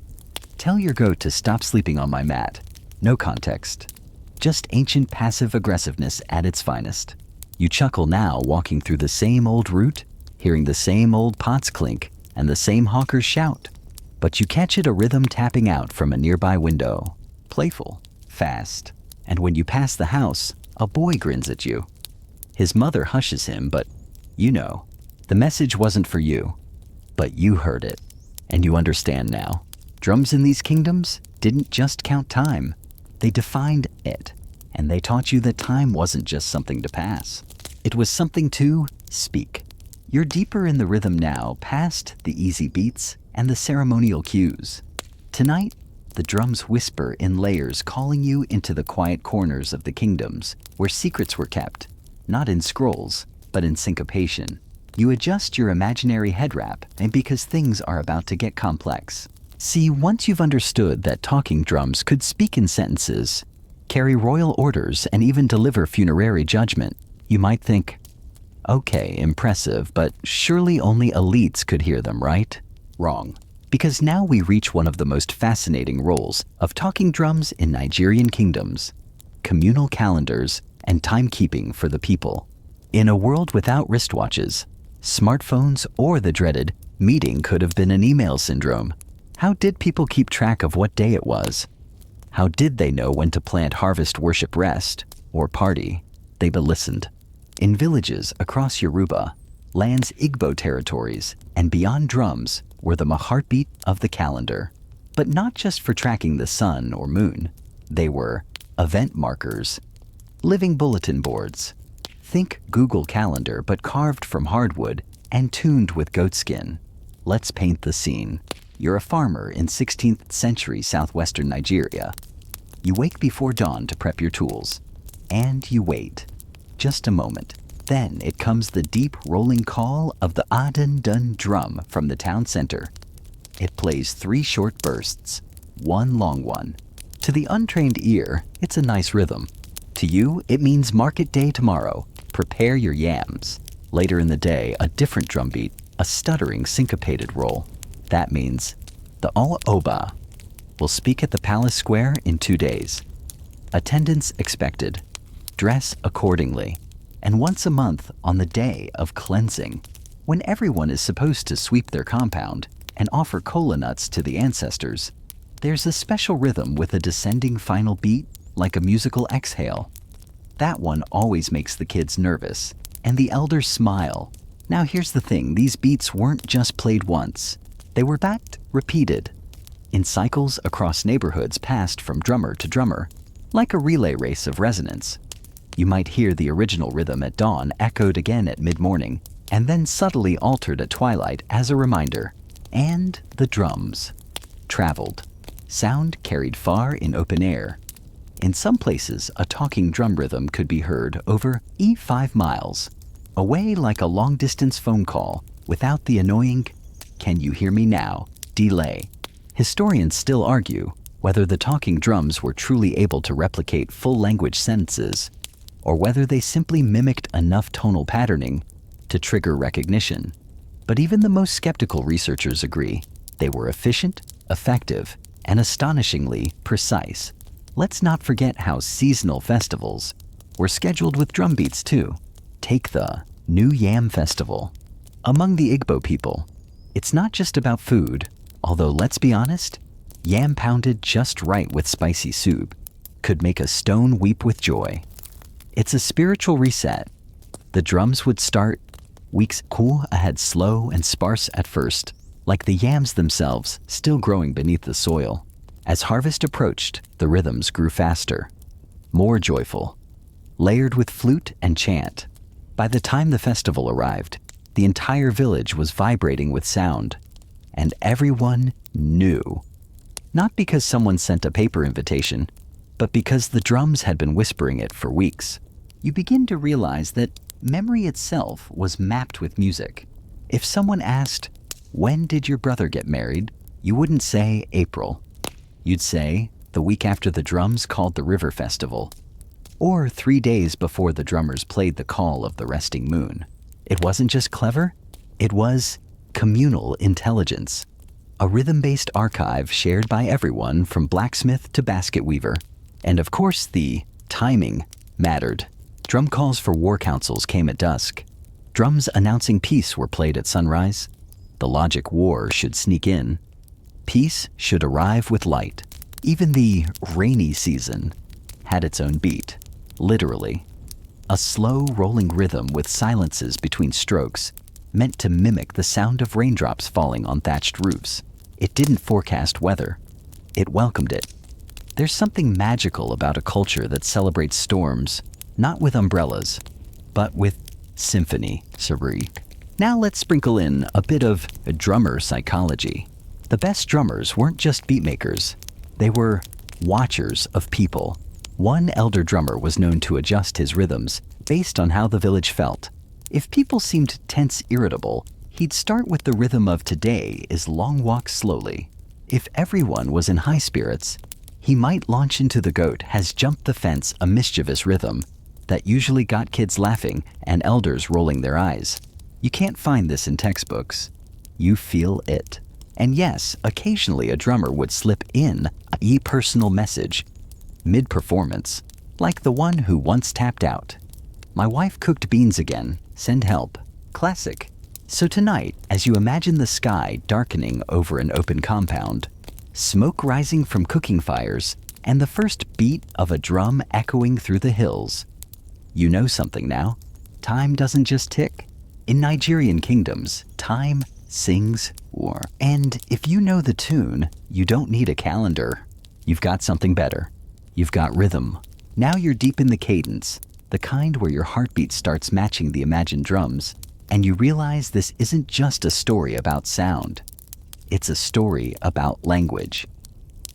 "Tell your goat to stop sleeping on my mat." No context. Just ancient passive aggressiveness at its finest. You chuckle now walking through the same old route, hearing the same old pots clink and the same hawkers shout. But you catch it a rhythm tapping out from a nearby window. Playful, fast. And when you pass the house, a boy grins at you. His mother hushes him, but you know, the message wasn't for you. But you heard it, and you understand now. Drums in these kingdoms didn't just count time. They defined it, and they taught you that time wasn't just something to pass. It was something to speak. You're deeper in the rhythm now, past the easy beats and the ceremonial cues. Tonight, the drums whisper in layers, calling you into the quiet corners of the kingdoms where secrets were kept, not in scrolls, but in syncopation. You adjust your imaginary head wrap, and because things are about to get complex. See, once you've understood that talking drums could speak in sentences, carry royal orders, and even deliver funerary judgment, you might think, okay, impressive, but surely only elites could hear them, right? Wrong. Because now we reach one of the most fascinating roles of talking drums in Nigerian kingdoms: communal calendars and timekeeping for the people. In a world without wristwatches, smartphones, or the dreaded meeting could have been an email syndrome, How did people keep track of what day it was? How did they know when to plant, harvest, worship, rest, or party? They listened. In villages across Yoruba, lands Igbo territories, and beyond, drums were the heartbeat of the calendar. But not just for tracking the sun or moon. They were event markers, living bulletin boards. Think Google Calendar, but carved from hardwood and tuned with goatskin. Let's paint the scene. You're a farmer in 16th century southwestern Nigeria. You wake before dawn to prep your tools. And you wait. Just a moment. Then it comes the deep rolling call of the Adun-dun drum from the town center. It plays 3 short bursts, 1 long one. To the untrained ear, it's a nice rhythm. To you, it means market day tomorrow. Prepare your yams. Later in the day, a different drum beat, a stuttering syncopated roll. That means the Oba will speak at the palace square in 2 days. Attendance expected. Dress accordingly. And once a month, on the day of cleansing, when everyone is supposed to sweep their compound and offer kola nuts to the ancestors, there's a special rhythm with a descending final beat, like a musical exhale. That one always makes the kids nervous, and the elders smile. Now here's the thing, these beats weren't just played once. They were backed, repeated, in cycles across neighborhoods, passed from drummer to drummer, like a relay race of resonance. You might hear the original rhythm at dawn, echoed again at mid-morning, and then subtly altered at twilight as a reminder. And the drums traveled. Sound carried far in open air. In some places, a talking drum rhythm could be heard over 5 miles, away, like a long-distance phone call, without the annoying "can you hear me now" delay. Historians still argue whether the talking drums were truly able to replicate full language sentences, or whether they simply mimicked enough tonal patterning to trigger recognition. But even the most skeptical researchers agree they were efficient, effective, and astonishingly precise. Let's not forget how seasonal festivals were scheduled with drum beats too. Take the New Yam Festival. Among the Igbo people, it's not just about food, although let's be honest, yam pounded just right with spicy soup could make a stone weep with joy. It's a spiritual reset. The drums would start weeks cool ahead, slow and sparse at first, like the yams themselves still growing beneath the soil. As harvest approached, the rhythms grew faster, more joyful, layered with flute and chant. By the time the festival arrived, the entire village was vibrating with sound, and everyone knew. Not because someone sent a paper invitation, but because the drums had been whispering it for weeks. You begin to realize that memory itself was mapped with music. If someone asked, "When did your brother get married?" you wouldn't say April. You'd say the week after the drums called the river festival, or 3 days before the drummers played the call of the resting moon. It wasn't just clever, it was communal intelligence. A rhythm-based archive shared by everyone from blacksmith to basket weaver. And of course, the timing mattered. Drum calls for war councils came at dusk. Drums announcing peace were played at sunrise. The logic: war should sneak in. Peace should arrive with light. Even the rainy season had its own beat, literally. A slow rolling rhythm with silences between strokes, meant to mimic the sound of raindrops falling on thatched roofs. It didn't forecast weather. It welcomed it. There's something magical about a culture that celebrates storms, not with umbrellas, but with symphony, Sabri. Now let's sprinkle in a bit of drummer psychology. The best drummers weren't just beatmakers. They were watchers of people. One elder drummer was known to adjust his rhythms based on how the village felt. If people seemed tense, irritable, he'd start with the rhythm of "today is long walk slowly." If everyone was in high spirits, he might launch into "the goat has jumped the fence," a mischievous rhythm that usually got kids laughing and elders rolling their eyes. You can't find this in textbooks. You feel it. And yes, occasionally a drummer would slip in a personal message mid-performance, like the one who once tapped out, "My wife cooked beans again, send help." Classic. So tonight, as you imagine the sky darkening over an open compound, smoke rising from cooking fires, and the first beat of a drum echoing through the hills, you know something now. Time doesn't just tick. In Nigerian kingdoms, time sings war. And if you know the tune, you don't need a calendar. You've got something better. You've got rhythm. Now you're deep in the cadence, the kind where your heartbeat starts matching the imagined drums, and you realize this isn't just a story about sound. It's a story about language.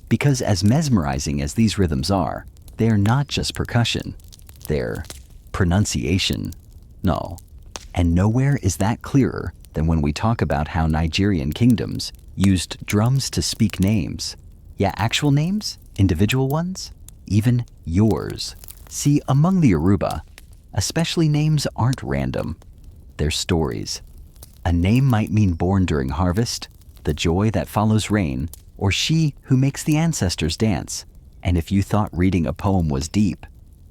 Because as mesmerizing as these rhythms are, they're not just percussion. They're pronunciation. No. And nowhere is that clearer than when we talk about how Nigerian kingdoms used drums to speak names. Yeah, actual names, individual ones, even yours. See, among the Yoruba, especially names aren't random. They're stories. A name might mean born during harvest, the joy that follows rain, or she who makes the ancestors dance. And if you thought reading a poem was deep,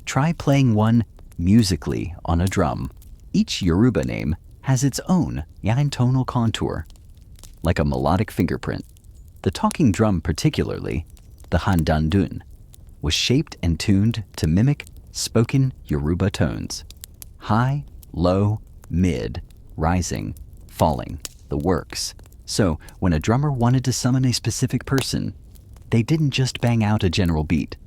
try playing one musically on a drum. Each Yoruba name has its own tonal contour, like a melodic fingerprint. The talking drum particularly, the handandun, was shaped and tuned to mimic spoken Yoruba tones. High, low, mid, rising, falling, the works. So when a drummer wanted to summon a specific person, they didn't just bang out a general beat.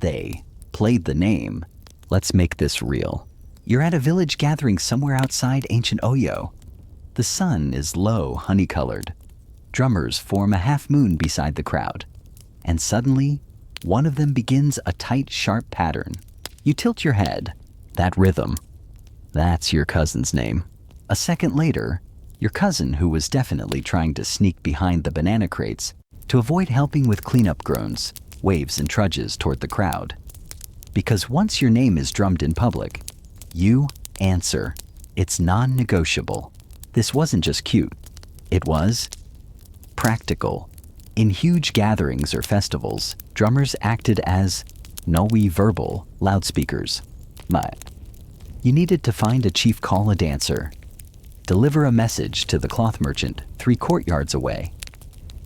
They played the name. Let's make this real. You're at a village gathering somewhere outside ancient Oyo. The sun is low, honey-colored. Drummers form a half moon beside the crowd. And suddenly, one of them begins a tight, sharp pattern. You tilt your head. That rhythm. That's your cousin's name. A second later, your cousin, who was definitely trying to sneak behind the banana crates to avoid helping with cleanup groans, waves and trudges toward the crowd. Because once your name is drummed in public, you answer. It's non-negotiable. This wasn't just cute. It was practical. In huge gatherings or festivals, drummers acted as non-verbal loudspeakers. You needed to find a chief, call a dancer, deliver a message to the cloth merchant 3 courtyards away.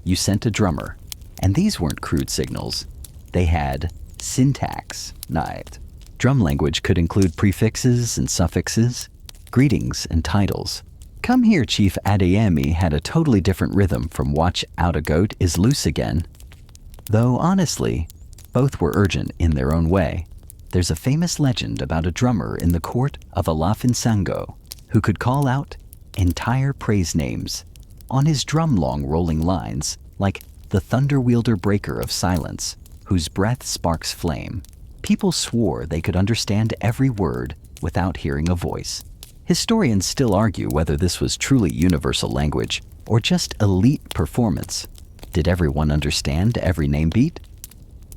You sent a drummer, and these weren't crude signals. They had syntax. Drum language could include prefixes and suffixes, greetings and titles. Come here, Chief Adeyemi had a totally different rhythm from watch out a goat is loose again. Though honestly, both were urgent in their own way. There's a famous legend about a drummer in the court of Alafin Sango who could call out entire praise names on his drum, long rolling lines, like the thunder wielder breaker of silence, whose breath sparks flame. People swore they could understand every word without hearing a voice. Historians still argue whether this was truly universal language or just elite performance. Did everyone understand every name beat?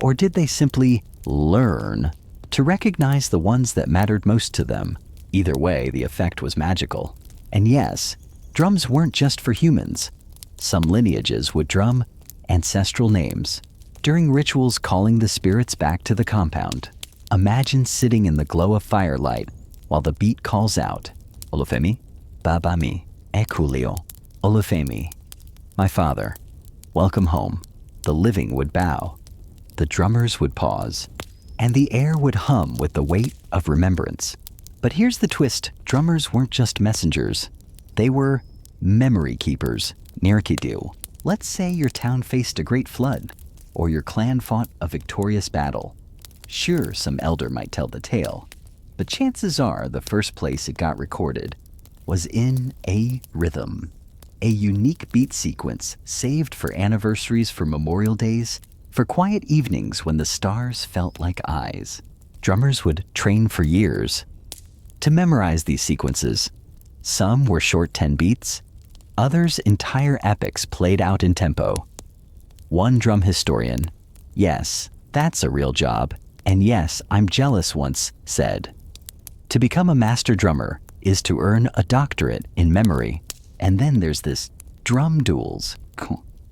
Or did they simply learn to recognize the ones that mattered most to them? Either way, the effect was magical. And yes, drums weren't just for humans. Some lineages would drum ancestral names during rituals calling the spirits back to the compound. Imagine sitting in the glow of firelight while the beat calls out, Olufemi, Babami, Ekulio, Olufemi. My father, welcome home. The living would bow. The drummers would pause, and the air would hum with the weight of remembrance. But here's the twist. Drummers weren't just messengers. They were memory keepers. Nirkidu. Let's say your town faced a great flood, or your clan fought a victorious battle. Sure, some elder might tell the tale, but chances are the first place it got recorded was in a rhythm. A unique beat sequence saved for anniversaries, for memorial days, for quiet evenings when the stars felt like eyes. Drummers would train for years to memorize these sequences. Some were short 10 beats, others entire epics played out in tempo. One drum historian, yes, that's a real job, and yes, I'm jealous, once said, to become a master drummer is to earn a doctorate in memory. And then there's this drum duels.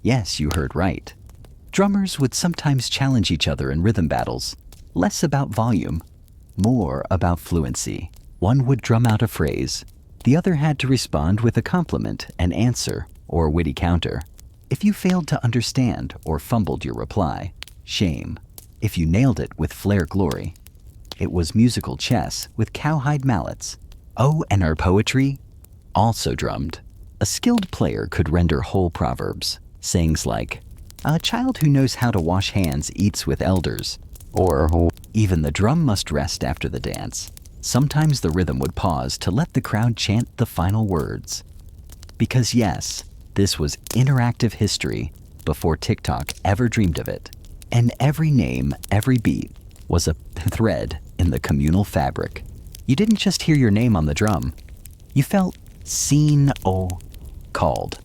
Yes, you heard right. Drummers would sometimes challenge each other in rhythm battles, less about volume, more about fluency. One would drum out a phrase, The other had to respond with a compliment, an answer, or a witty counter. If you failed to understand or fumbled your reply, shame. If you nailed it with flair glory. It was musical chess with cowhide mallets. Oh, and our poetry also drummed. A skilled player could render whole proverbs, sayings like, "A child who knows how to wash hands eats with elders," or "Even the drum must rest after the dance." Sometimes the rhythm would pause to let the crowd chant the final words. Because yes, this was interactive history before TikTok ever dreamed of it. And every name, every beat, was a thread in the communal fabric. You didn't just hear your name on the drum. You felt seen, called,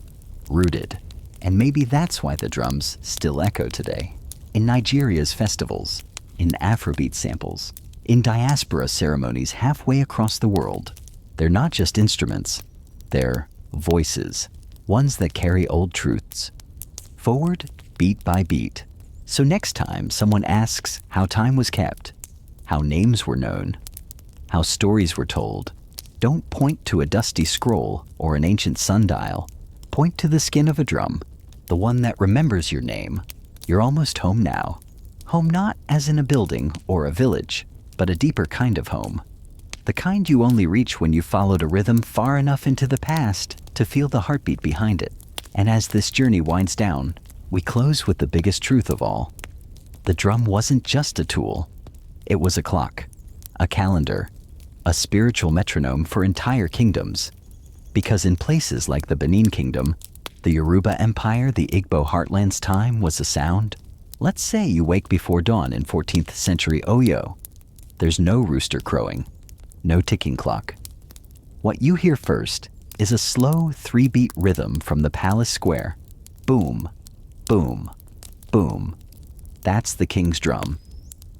rooted. And maybe that's why the drums still echo today. In Nigeria's festivals, in Afrobeat samples, in diaspora ceremonies halfway across the world. They're not just instruments, they're voices, ones that carry old truths, forward beat by beat. So next time someone asks how time was kept, how names were known, how stories were told, don't point to a dusty scroll or an ancient sundial. Point to the skin of a drum, the one that remembers your name. You're almost home now. Home not as in a building or a village, but a deeper kind of home. The kind you only reach when you followed a rhythm far enough into the past to feel the heartbeat behind it. And as this journey winds down, we close with the biggest truth of all. The drum wasn't just a tool. It was a clock, a calendar, a spiritual metronome for entire kingdoms. Because in places like the Benin Kingdom, the Yoruba Empire, the Igbo heartland's time was a sound. Let's say you wake before dawn in 14th century Oyo. There's no rooster crowing, no ticking clock. What you hear first is a slow 3-beat rhythm from the palace square. Boom, boom, boom. That's the king's drum.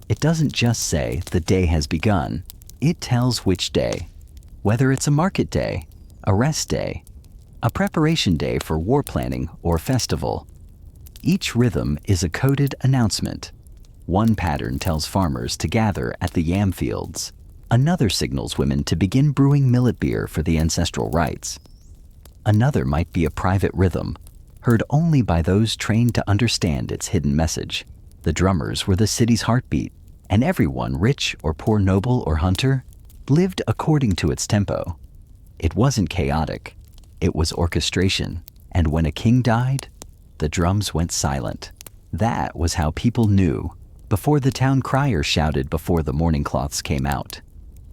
It doesn't just say the day has begun. It tells which day. Whether it's a market day, a rest day, a preparation day for war planning or festival. Each rhythm is a coded announcement. One pattern tells farmers to gather at the yam fields. Another signals women to begin brewing millet beer for the ancestral rites. Another might be a private rhythm, heard only by those trained to understand its hidden message. The drummers were the city's heartbeat, and everyone, rich or poor, noble or hunter, lived according to its tempo. It wasn't chaotic, it was orchestration, and when a king died, the drums went silent. That was how people knew, before the town crier shouted before the mourning cloths came out.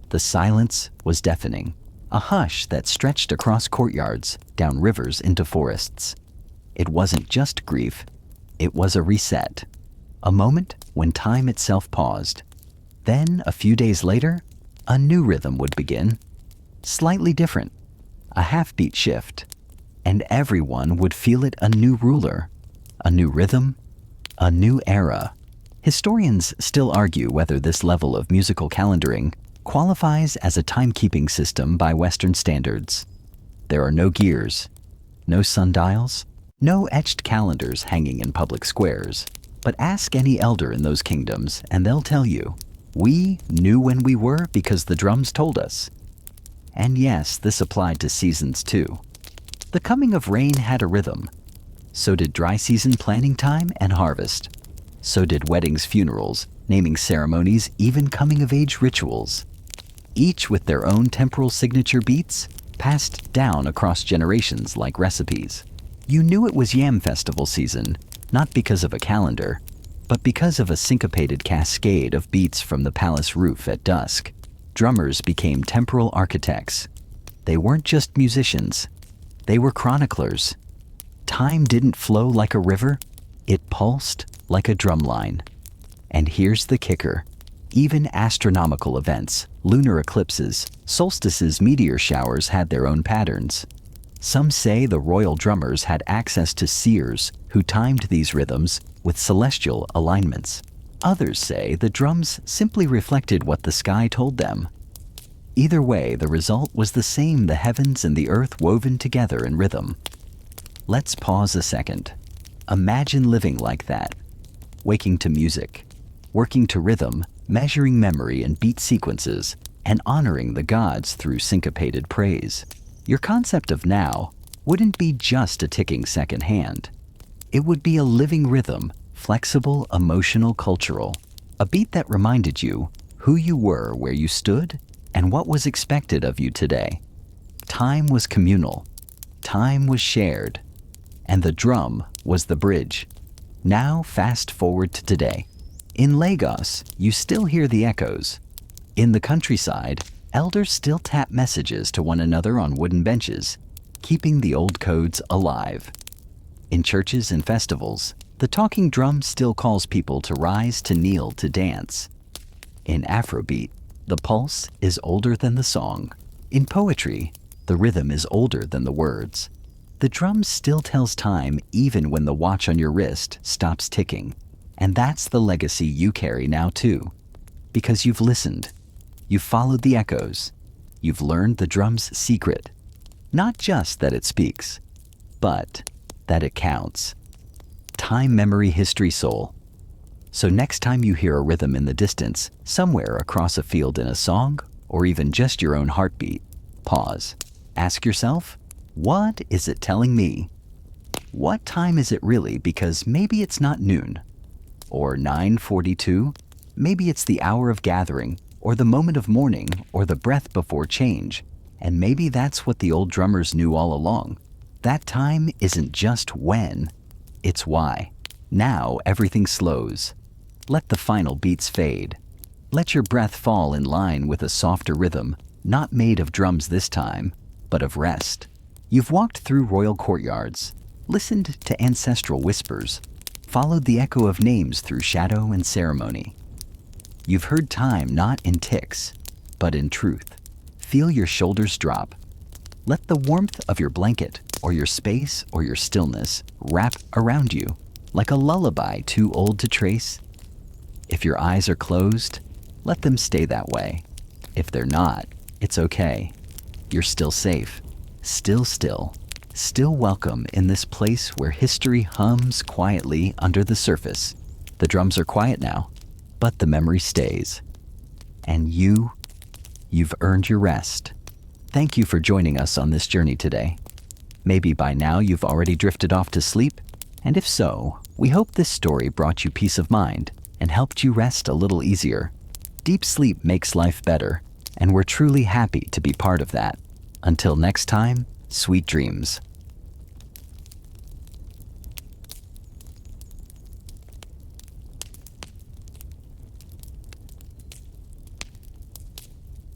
The silence was deafening, a hush that stretched across courtyards, down rivers into forests. It wasn't just grief, it was a reset, a moment when time itself paused. Then, a few days later, a new rhythm would begin, slightly different, a half-beat shift, and everyone would feel it a new ruler, a new rhythm, a new era. Historians still argue whether this level of musical calendaring qualifies as a timekeeping system by Western standards. There are no gears, no sundials, no etched calendars hanging in public squares. But ask any elder in those kingdoms and they'll tell you, we knew when we were because the drums told us. And yes, this applied to seasons too. The coming of rain had a rhythm. So did dry season planting time and harvest. So did weddings, funerals, naming ceremonies, even coming-of-age rituals. Each with their own temporal signature beats, passed down across generations like recipes. You knew it was yam festival season, not because of a calendar, but because of a syncopated cascade of beats from the palace roof at dusk. Drummers became temporal architects. They weren't just musicians, they were chroniclers. Time didn't flow like a river, it pulsed like a drumline. And here's the kicker. Even astronomical events, lunar eclipses, solstices, meteor showers had their own patterns. Some say the royal drummers had access to seers who timed these rhythms with celestial alignments. Others say the drums simply reflected what the sky told them. Either way, the result was the same: the heavens and the earth woven together in rhythm. Let's pause a second. Imagine living like that, waking to music, working to rhythm, measuring memory and beat sequences, and honoring the gods through syncopated praise. Your concept of now wouldn't be just a ticking second hand. It would be a living rhythm, flexible, emotional, cultural, a beat that reminded you who you were, where you stood, and what was expected of you today. Time was communal, time was shared, and the drum was the bridge. Now fast forward to today. In Lagos, you still hear the echoes. In the countryside, elders still tap messages to one another on wooden benches, keeping the old codes alive. In churches and festivals, the talking drum still calls people to rise, to kneel, to dance. In Afrobeat, the pulse is older than the song. In poetry, the rhythm is older than the words. The drum still tells time even when the watch on your wrist stops ticking. And that's the legacy you carry now too. Because you've listened, you've followed the echoes, you've learned the drum's secret. Not just that it speaks, but that it counts. Time, memory, history, soul. So next time you hear a rhythm in the distance, somewhere across a field in a song, or even just your own heartbeat, pause. Ask yourself, what is it telling me? What time is it really? Because maybe it's not noon, or 9:42, maybe it's the hour of gathering, or the moment of mourning, or the breath before change. And maybe that's what the old drummers knew all along. That time isn't just when, it's why. Now everything slows. Let the final beats fade. Let your breath fall in line with a softer rhythm, not made of drums this time, but of rest. You've walked through royal courtyards, listened to ancestral whispers, followed the echo of names through shadow and ceremony. You've heard time not in ticks, but in truth. Feel your shoulders drop. Let the warmth of your blanket, or your space, or your stillness wrap around you like a lullaby too old to trace. If your eyes are closed, let them stay that way. If they're not, it's okay. You're still safe, still, still welcome in this place where history hums quietly under the surface. The drums are quiet now, but the memory stays. And you've earned your rest. Thank you for joining us on this journey today. Maybe by now you've already drifted off to sleep, and if so, we hope this story brought you peace of mind and helped you rest a little easier. Deep sleep makes life better, and we're truly happy to be part of that. Until next time, sweet dreams.